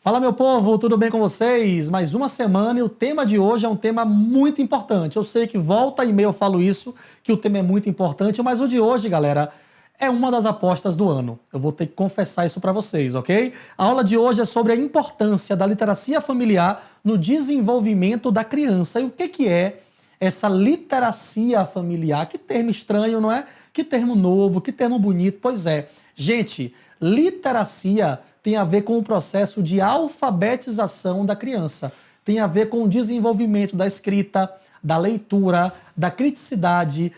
Fala, meu povo, tudo bem com vocês? Mais uma semana e o tema de hoje é um tema muito importante. Eu sei que volta e meia eu falo isso, que o tema é muito importante, mas o de hoje, galera, é uma das apostas do ano. Eu vou ter que confessar isso para vocês, ok? A aula de hoje é sobre a importância da literacia familiar no desenvolvimento da criança. E o que é essa literacia familiar? Que termo estranho, não é? Que termo novo, que termo bonito. Pois é. Gente, literacia tem a ver com o processo de alfabetização da criança. Tem a ver com o desenvolvimento da escrita, da leitura, da criticidade,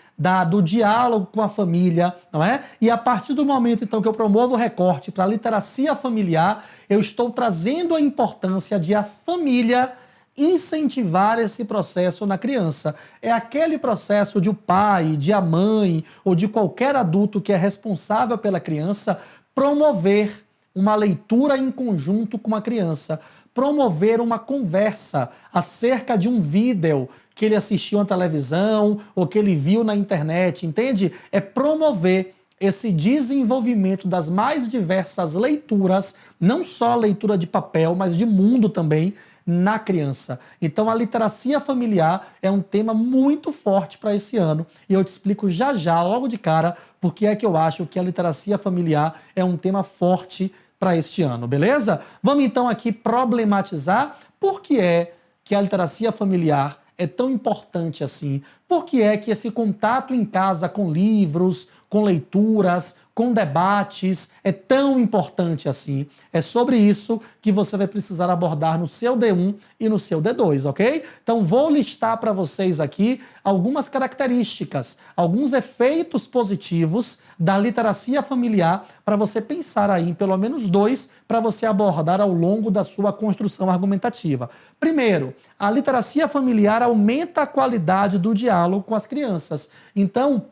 do diálogo com a família, não é? E a partir do momento, então, que eu promovo o recorte para a literacia familiar, eu estou trazendo a importância de a família incentivar esse processo na criança. É aquele processo de o pai, de a mãe ou de qualquer adulto que é responsável pela criança promover uma leitura em conjunto com a criança, promover uma conversa acerca de um vídeo que ele assistiu na televisão ou que ele viu na internet, entende? É promover esse desenvolvimento das mais diversas leituras, não só leitura de papel, mas de mundo também, na criança. Então a literacia familiar é um tema muito forte para esse ano e eu te explico já já, logo de cara, porque é que eu acho que a literacia familiar é um tema forte para este ano, beleza? Vamos então aqui problematizar por que é que a literacia familiar é tão importante assim. Por que é que esse contato em casa com livros, com leituras, com debates é tão importante assim? É sobre isso que você vai precisar abordar no seu D1 e no seu D2, ok? Então vou listar para vocês aqui algumas características, alguns efeitos positivos da literacia familiar para você pensar aí em pelo menos dois para você abordar ao longo da sua construção argumentativa. Primeiro, a literacia familiar aumenta a qualidade do diálogo com as crianças. Então,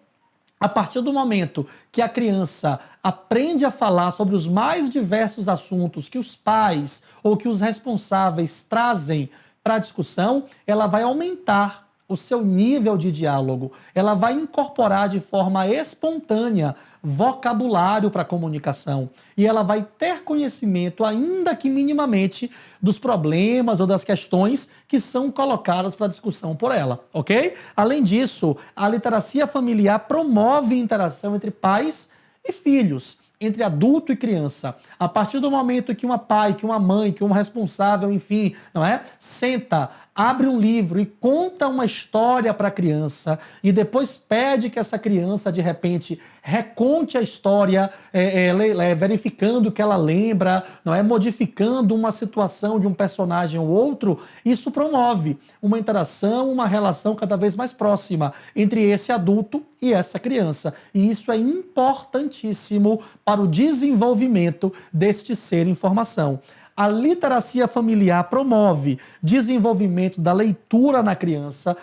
a partir do momento que a criança aprende a falar sobre os mais diversos assuntos que os pais ou que os responsáveis trazem para a discussão, ela vai aumentar o seu nível de diálogo. Ela vai incorporar de forma espontânea vocabulário para a comunicação e ela vai ter conhecimento, ainda que minimamente, dos problemas ou das questões que são colocadas para discussão por ela, ok? Além disso, a literacia familiar promove interação entre pais e filhos, entre adulto e criança. A partir do momento que uma pai, que uma mãe, que um responsável, enfim, não é? Senta, abre um livro e conta uma história para a criança e depois pede que essa criança, de repente, reconte a história, verificando o que ela lembra, não é? Modificando uma situação de um personagem ou outro, isso promove uma interação, uma relação cada vez mais próxima entre esse adulto e essa criança. E isso é importantíssimo para o desenvolvimento deste ser em formação. A literacia familiar promove desenvolvimento da leitura na criança,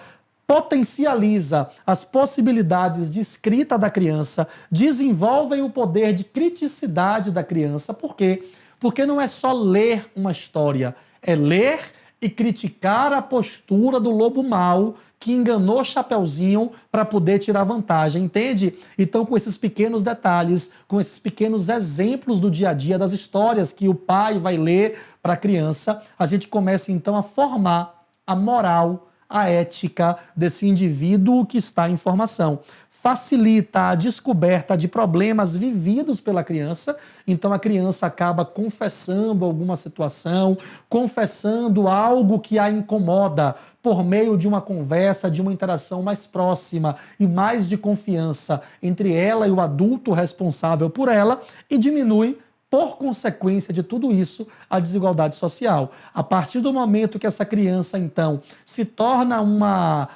potencializa as possibilidades de escrita da criança, desenvolvem o poder de criticidade da criança. Por quê? Porque não é só ler uma história, é ler e criticar a postura do lobo mau que enganou Chapeuzinho para poder tirar vantagem, entende? Então, com esses pequenos detalhes, com esses pequenos exemplos do dia a dia, das histórias que o pai vai ler para a criança, a gente começa então a formar a moral, a ética desse indivíduo que está em formação. Facilita a descoberta de problemas vividos pela criança, então a criança acaba confessando alguma situação, confessando algo que a incomoda por meio de uma conversa, de uma interação mais próxima e mais de confiança entre ela e o adulto responsável por ela e diminui, por consequência de tudo isso, a desigualdade social. A partir do momento que essa criança, então, se torna uma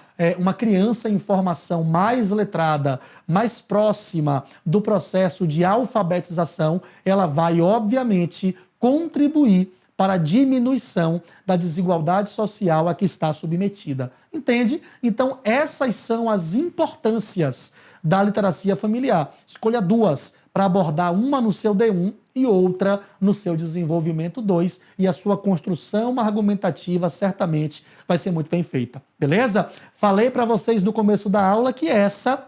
criança em formação mais letrada, mais próxima do processo de alfabetização, ela vai, obviamente, contribuir para a diminuição da desigualdade social a que está submetida. Entende? Então, essas são as importâncias da literacia familiar. Escolha duas para abordar, uma no seu D1 e outra no seu desenvolvimento 2, e a sua construção argumentativa certamente vai ser muito bem feita. Beleza? Falei para vocês no começo da aula que essa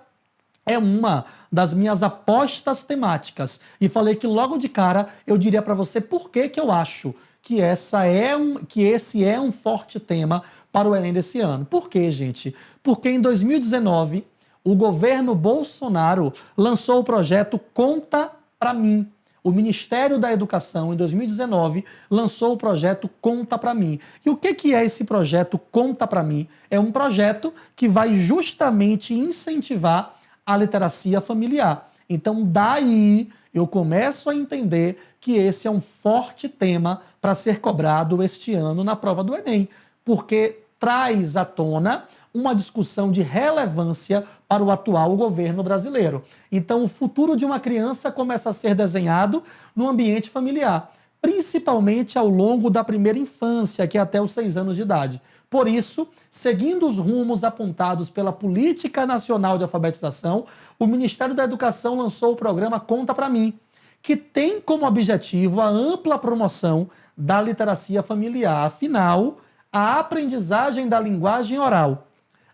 é uma das minhas apostas temáticas e falei que logo de cara eu diria para você por que eu acho que esse é um forte tema para o Enem desse ano. Por quê, gente? Porque em 2019, o governo Bolsonaro lançou o projeto Conta Pra Mim. O Ministério da Educação, em 2019, lançou o projeto Conta Pra Mim. E o que é esse projeto Conta Pra Mim? É um projeto que vai justamente incentivar a literacia familiar. Então, daí eu começo a entender que esse é um forte tema para ser cobrado este ano na prova do Enem, porque traz à tona uma discussão de relevância para o atual governo brasileiro. Então, o futuro de uma criança começa a ser desenhado no ambiente familiar, principalmente ao longo da primeira infância, que é até os 6 anos de idade. Por isso, seguindo os rumos apontados pela Política Nacional de Alfabetização, o Ministério da Educação lançou o programa Conta Pra Mim, que tem como objetivo a ampla promoção da literacia familiar. Afinal, a aprendizagem da linguagem oral,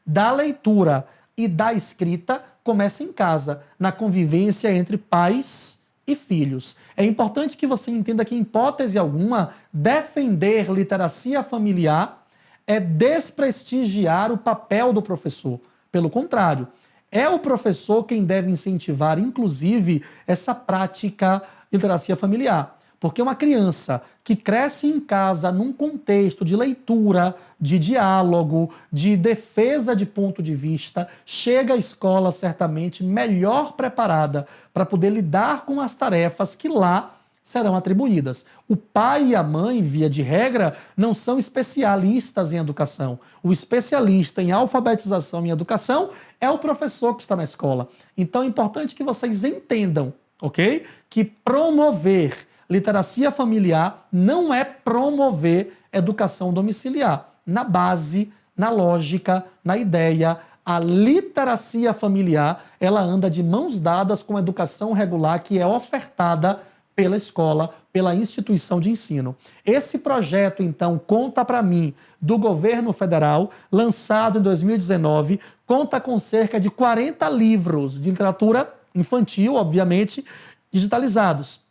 da leitura e da escrita começa em casa, na convivência entre pais e filhos. É importante que você entenda que, em hipótese alguma, defender literacia familiar é desprestigiar o papel do professor. Pelo contrário, é o professor quem deve incentivar, inclusive, essa prática de literacia familiar. Porque uma criança que cresce em casa num contexto de leitura, de diálogo, de defesa de ponto de vista, chega à escola certamente melhor preparada para poder lidar com as tarefas que lá serão atribuídas. O pai e a mãe, via de regra, não são especialistas em educação. O especialista em alfabetização e educação é o professor que está na escola. Então é importante que vocês entendam, ok? Que promover literacia familiar não é promover educação domiciliar. Na base, na lógica, na ideia, a literacia familiar, ela anda de mãos dadas com a educação regular que é ofertada pela escola, pela instituição de ensino. Esse projeto, então, Conta Pra Mim, do governo federal, lançado em 2019, conta com cerca de 40 livros de literatura infantil, obviamente, digitalizados,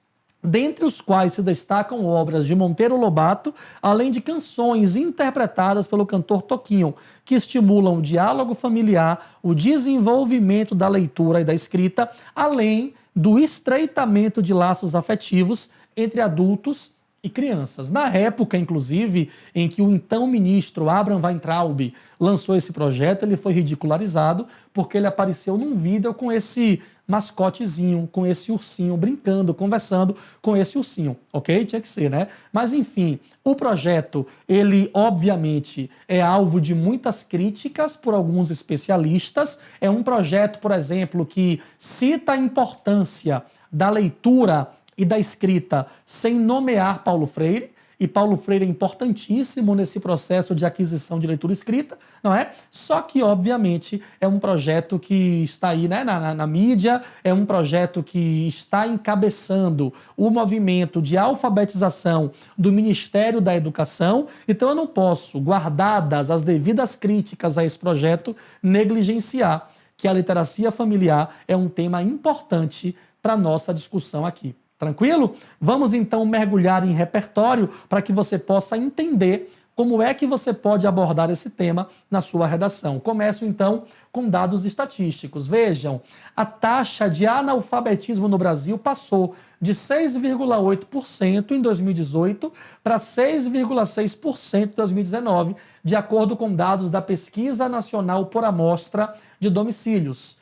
dentre os quais se destacam obras de Monteiro Lobato, além de canções interpretadas pelo cantor Toquinho, que estimulam o diálogo familiar, o desenvolvimento da leitura e da escrita, além do estreitamento de laços afetivos entre adultos e crianças. Na época, inclusive, em que o então ministro Abraham Weintraub lançou esse projeto, ele foi ridicularizado porque ele apareceu num vídeo com esse mascotezinho, com esse ursinho, brincando, conversando com esse ursinho, ok? Tinha que ser, né? Mas, enfim, o projeto, ele, obviamente, é alvo de muitas críticas por alguns especialistas. É um projeto, por exemplo, que cita a importância da leitura e da escrita sem nomear Paulo Freire, e Paulo Freire é importantíssimo nesse processo de aquisição de leitura escrita, não é? Só que, obviamente, é um projeto que está aí, né, na mídia, é um projeto que está encabeçando o movimento de alfabetização do Ministério da Educação, então eu não posso, guardadas as devidas críticas a esse projeto, negligenciar que a literacia familiar é um tema importante para a nossa discussão aqui. Tranquilo? Vamos então mergulhar em repertório para que você possa entender como é que você pode abordar esse tema na sua redação. Começo então com dados estatísticos. Vejam, a taxa de analfabetismo no Brasil passou de 6,8% em 2018 para 6,6% em 2019, de acordo com dados da Pesquisa Nacional por Amostra de Domicílios.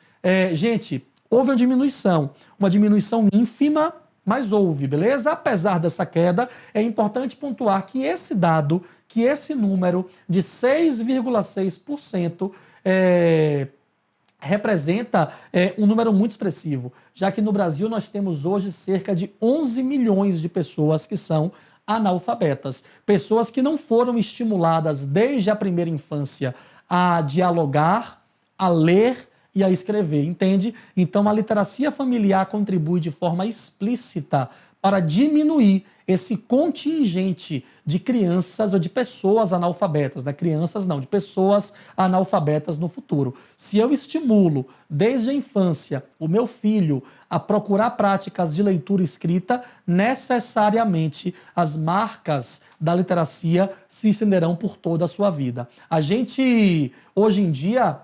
Gente, houve uma diminuição ínfima, mas houve, beleza? Apesar dessa queda, é importante pontuar que esse dado, que esse número de 6,6% representa um número muito expressivo, já que no Brasil nós temos hoje cerca de 11 milhões de pessoas que são analfabetas, pessoas que não foram estimuladas desde a primeira infância a dialogar, a ler e a escrever, entende? Então a literacia familiar contribui de forma explícita para diminuir esse contingente de crianças ou de pessoas analfabetas, né? Crianças não, de pessoas analfabetas no futuro. Se eu estimulo desde a infância o meu filho a procurar práticas de leitura escrita, necessariamente as marcas da literacia se estenderão por toda a sua vida. A gente, hoje em dia,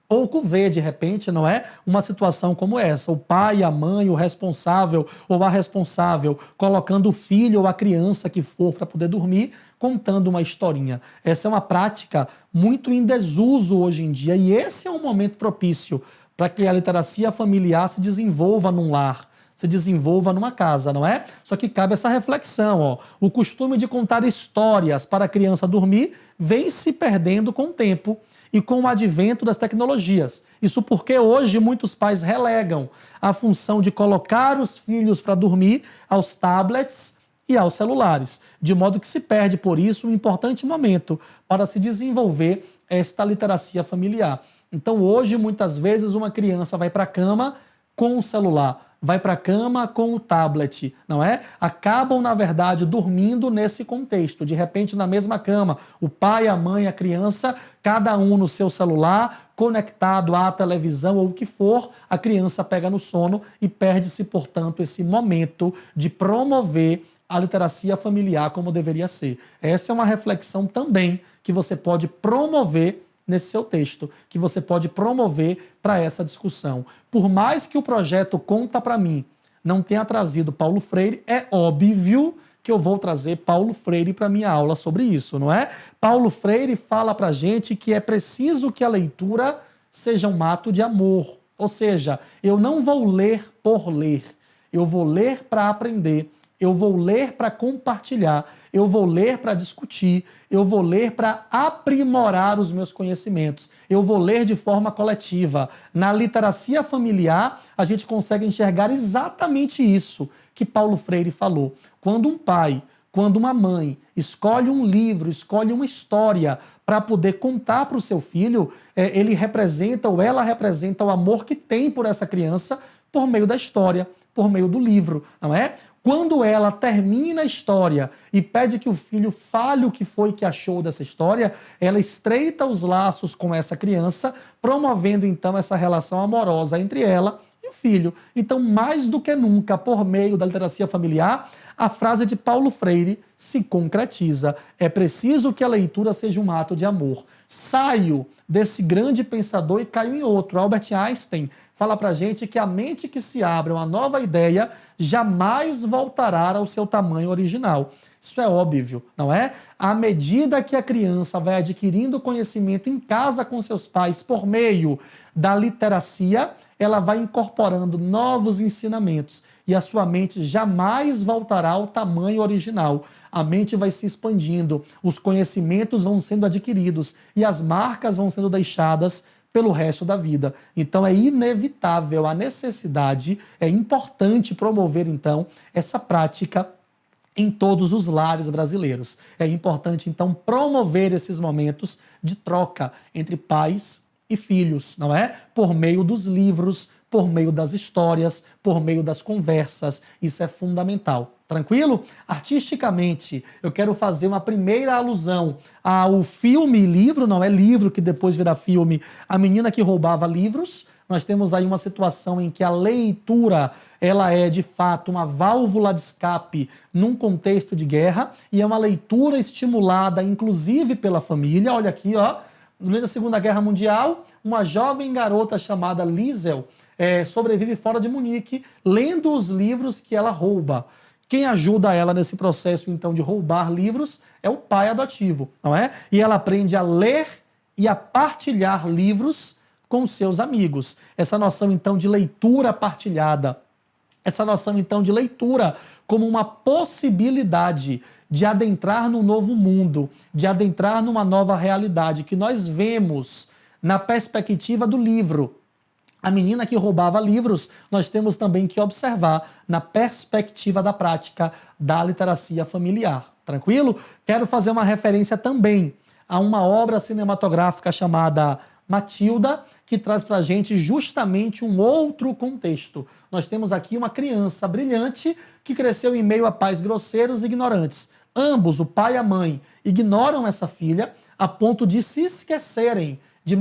pouco vê, de repente, não é? Uma situação como essa. O pai, a mãe, o responsável ou a responsável colocando o filho ou a criança que for para poder dormir, contando uma historinha. Essa é uma prática muito em desuso hoje em dia e esse é um momento propício para que a literacia familiar se desenvolva num lar, se desenvolva numa casa, não é? Só que cabe essa reflexão, ó. O costume de contar histórias para a criança dormir vem se perdendo com o tempo e com o advento das tecnologias. Isso porque hoje muitos pais relegam a função de colocar os filhos para dormir aos tablets e aos celulares, de modo que se perde, por isso, um importante momento para se desenvolver esta literacia familiar. Então, hoje, muitas vezes, uma criança vai para a cama com o celular, vai para a cama com o tablet, não é? Acabam, na verdade, dormindo nesse contexto. De repente, na mesma cama, o pai, a mãe, a criança, cada um no seu celular, conectado à televisão ou o que for, a criança pega no sono e perde-se, portanto, esse momento de promover a literacia familiar como deveria ser. Essa é uma reflexão também que você pode promover nesse seu texto, que você pode promover para essa discussão. Por mais que o projeto Conta para mim não tenha trazido Paulo Freire, é óbvio que eu vou trazer Paulo Freire para minha aula sobre isso, não é? Paulo Freire fala para a gente que é preciso que a leitura seja um ato de amor. Ou seja, eu não vou ler por ler, eu vou ler para aprender, eu vou ler para compartilhar, eu vou ler para discutir, eu vou ler para aprimorar os meus conhecimentos, eu vou ler de forma coletiva. Na literacia familiar, a gente consegue enxergar exatamente isso que Paulo Freire falou. Quando um pai, quando uma mãe escolhe um livro, escolhe uma história para poder contar para o seu filho, ele representa ou ela representa o amor que tem por essa criança por meio da história, por meio do livro, não é? Quando ela termina a história e pede que o filho fale o que foi que achou dessa história, ela estreita os laços com essa criança, promovendo então essa relação amorosa entre ela e o filho. Então, mais do que nunca, por meio da literacia familiar, a frase de Paulo Freire se concretiza. É preciso que a leitura seja um ato de amor. Saio desse grande pensador e caio em outro. Albert Einstein fala pra gente que a mente que se abre a uma nova ideia jamais voltará ao seu tamanho original. Isso é óbvio, não é? À medida que a criança vai adquirindo conhecimento em casa com seus pais por meio da literacia, ela vai incorporando novos ensinamentos e a sua mente jamais voltará ao tamanho original. A mente vai se expandindo, os conhecimentos vão sendo adquiridos e as marcas vão sendo deixadas pelo resto da vida. Então é inevitável, a necessidade, é importante promover então essa prática em todos os lares brasileiros. É importante então promover esses momentos de troca entre pais e filhos, não é? Por meio dos livros, por meio das histórias, por meio das conversas. Isso é fundamental. Tranquilo? Artisticamente, eu quero fazer uma primeira alusão ao filme e livro, não é livro que depois vira filme, A Menina que Roubava Livros. Nós temos aí uma situação em que a leitura, ela é de fato uma válvula de escape num contexto de guerra e é uma leitura estimulada inclusive pela família. Olha aqui, ó, durante a Segunda Guerra Mundial, uma jovem garota chamada Liesel sobrevive fora de Munique, lendo os livros que ela rouba. Quem ajuda ela nesse processo, então, de roubar livros é o pai adotivo, não é? E ela aprende a ler e a partilhar livros com seus amigos. Essa noção, então, de leitura partilhada, essa noção, então, de leitura como uma possibilidade de adentrar num novo mundo, de adentrar numa nova realidade, que nós vemos na perspectiva do livro. A Menina que Roubava Livros, nós temos também que observar na perspectiva da prática da literacia familiar. Tranquilo? Quero fazer uma referência também a uma obra cinematográfica chamada Matilda, que traz para a gente justamente um outro contexto. Nós temos aqui uma criança brilhante que cresceu em meio a pais grosseiros e ignorantes. Ambos, o pai e a mãe, ignoram essa filha a ponto de se esquecerem de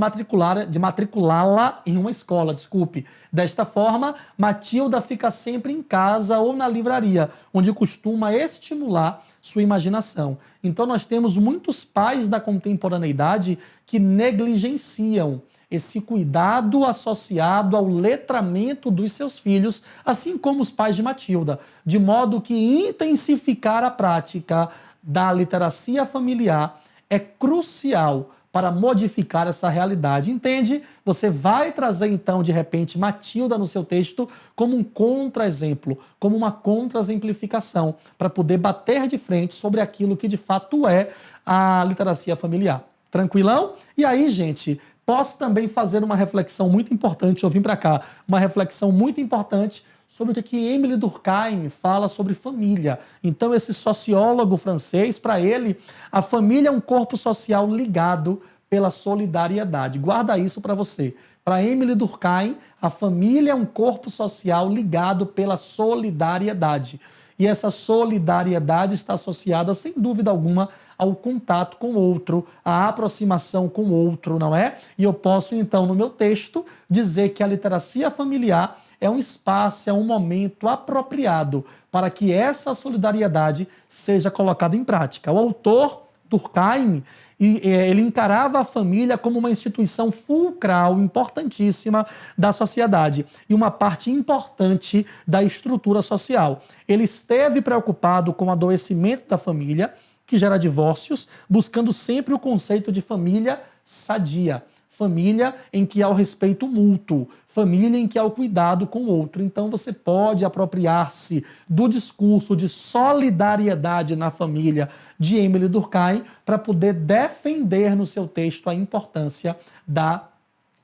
matriculá-la em uma escola, desculpe. Desta forma, Matilda fica sempre em casa ou na livraria, onde costuma estimular sua imaginação. Então nós temos muitos pais da contemporaneidade que negligenciam esse cuidado associado ao letramento dos seus filhos, assim como os pais de Matilda, de modo que intensificar a prática da literacia familiar é crucial para modificar essa realidade. Entende? Você vai trazer, então, de repente, Matilda no seu texto como um contra-exemplo, como uma contra-exemplificação, para poder bater de frente sobre aquilo que, de fato, é a literacia familiar. Tranquilão? E aí, gente, posso também fazer uma reflexão muito importante, eu vim para cá, uma reflexão muito importante sobre o que Émile Durkheim fala sobre família. Então, esse sociólogo francês, para ele, a família é um corpo social ligado pela solidariedade. Guarda isso para você. Para Émile Durkheim, a família é um corpo social ligado pela solidariedade. E essa solidariedade está associada, sem dúvida alguma, ao contato com o outro, à aproximação com o outro, não é? E eu posso, então, no meu texto, dizer que a literacia familiar é um espaço, é um momento apropriado para que essa solidariedade seja colocada em prática. O autor, Durkheim, ele encarava a família como uma instituição fulcral, importantíssima da sociedade e uma parte importante da estrutura social. Ele esteve preocupado com o adoecimento da família, que gera divórcios, buscando sempre o conceito de família sadia. Família em que há o respeito mútuo, família em que há o cuidado com o outro. Então você pode apropriar-se do discurso de solidariedade na família de Émile Durkheim para poder defender no seu texto a importância da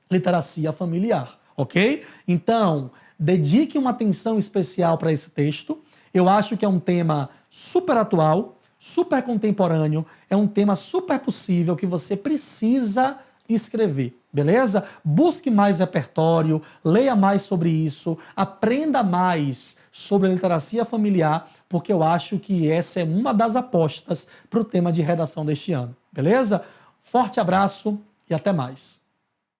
literacia familiar, ok? Então, dedique uma atenção especial para esse texto. Eu acho que é um tema super atual, super contemporâneo, é um tema super possível que você precisa escrever, beleza? Busque mais repertório, leia mais sobre isso, aprenda mais sobre a literacia familiar, porque eu acho que essa é uma das apostas para o tema de redação deste ano, beleza? Forte abraço e até mais.